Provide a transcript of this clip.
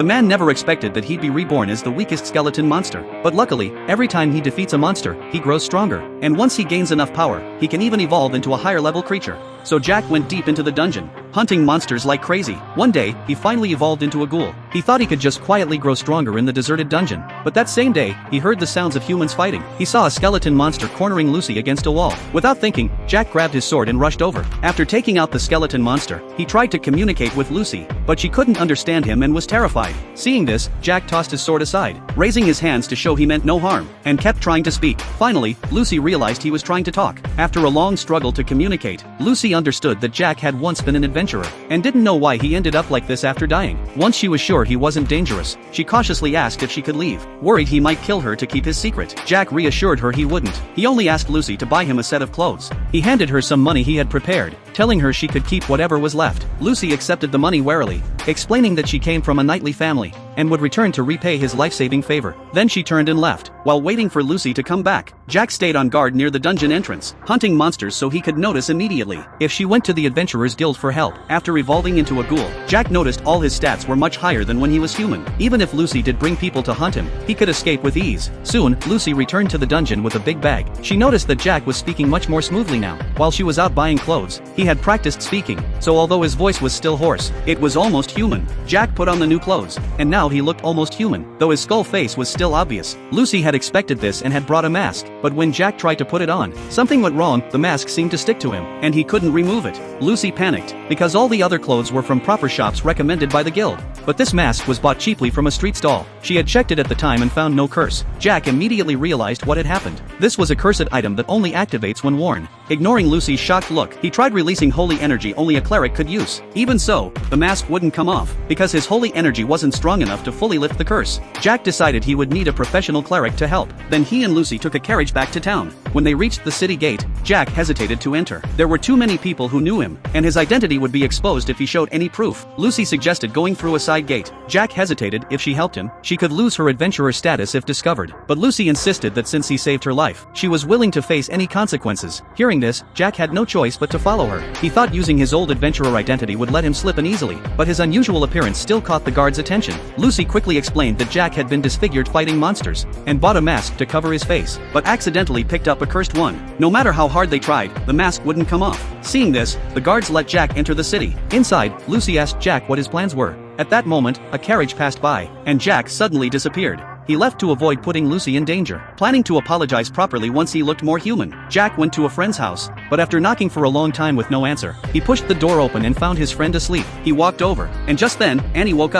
The man never expected that he'd be reborn as the weakest skeleton monster, but luckily, every time he defeats a monster, he grows stronger, and once he gains enough power, he can even evolve into a higher level creature. So Jack went deep into the dungeon, hunting monsters like crazy. One day, he finally evolved into a ghoul. He thought he could just quietly grow stronger in the deserted dungeon, but that same day, he heard the sounds of humans fighting. He saw a skeleton monster cornering Lucy against a wall. Without thinking, Jack grabbed his sword and rushed over. After taking out the skeleton monster, he tried to communicate with Lucy, but she couldn't understand him and was terrified. Seeing this, Jack tossed his sword aside, raising his hands to show he meant no harm, and kept trying to speak. Finally, Lucy realized he was trying to talk. After a long struggle to communicate, Lucy understood that Jack had once been an adventurer, and didn't know why he ended up like this after dying. Once she was sure he wasn't dangerous, she cautiously asked if she could leave, worried he might kill her to keep his secret. Jack reassured her he wouldn't. He only asked Lucy to buy him a set of clothes. He handed her some money he had prepared, telling her she could keep whatever was left. Lucy accepted the money warily, explaining that she came from a knightly family, and would return to repay his life-saving favor. Then she turned and left. While waiting for Lucy to come back, Jack stayed on guard near the dungeon entrance, hunting monsters so he could notice immediately if she went to the Adventurers Guild for help. After evolving into a ghoul, Jack noticed all his stats were much higher than when he was human. Even if Lucy did bring people to hunt him, he could escape with ease. Soon, Lucy returned to the dungeon with a big bag. She noticed that Jack was speaking much more smoothly now. While she was out buying clothes, he had practiced speaking, so although his voice was still hoarse, it was almost human. Jack put on the new clothes, and now he looked almost human, though his skull face was still obvious. Lucy had expected this and had brought a mask, but when Jack tried to put it on, something went wrong. The mask seemed to stick to him, and he couldn't remove it. Lucy panicked, because all the other clothes were from proper shops recommended by the guild, but this mask was bought cheaply from a street stall. She had checked it at the time and found no curse. Jack immediately realized what had happened. This was a cursed item that only activates when worn. Ignoring Lucy's shocked look, he tried releasing holy energy only a cleric could use. Even so, the mask wouldn't come off, because his holy energy wasn't strong enough to fully lift the curse. Jack decided he would need a professional cleric to help. Then he and Lucy took a carriage back to town. When they reached the city gate, Jack hesitated to enter. There were too many people who knew him, and his identity would be exposed if he showed any proof. Lucy suggested going through a side gate. Jack hesitated. If she helped him, she could lose her adventurer status if discovered. But Lucy insisted that since he saved her life, she was willing to face any consequences. Hearing this, Jack had no choice but to follow her. He thought using his old adventurer identity would let him slip in easily, but his unusual appearance still caught the guard's attention. Lucy quickly explained that Jack had been disfigured fighting monsters, and bought a mask to cover his face, but accidentally picked up a cursed one. No matter how hard they tried, the mask wouldn't come off. Seeing this, the guards let Jack enter the city. Inside, Lucy asked Jack what his plans were. At that moment, a carriage passed by, and Jack suddenly disappeared. He left to avoid putting Lucy in danger, planning to apologize properly once he looked more human. Jack went to a friend's house, but after knocking for a long time with no answer, he pushed the door open and found his friend asleep. He walked over, and just then, Annie woke up.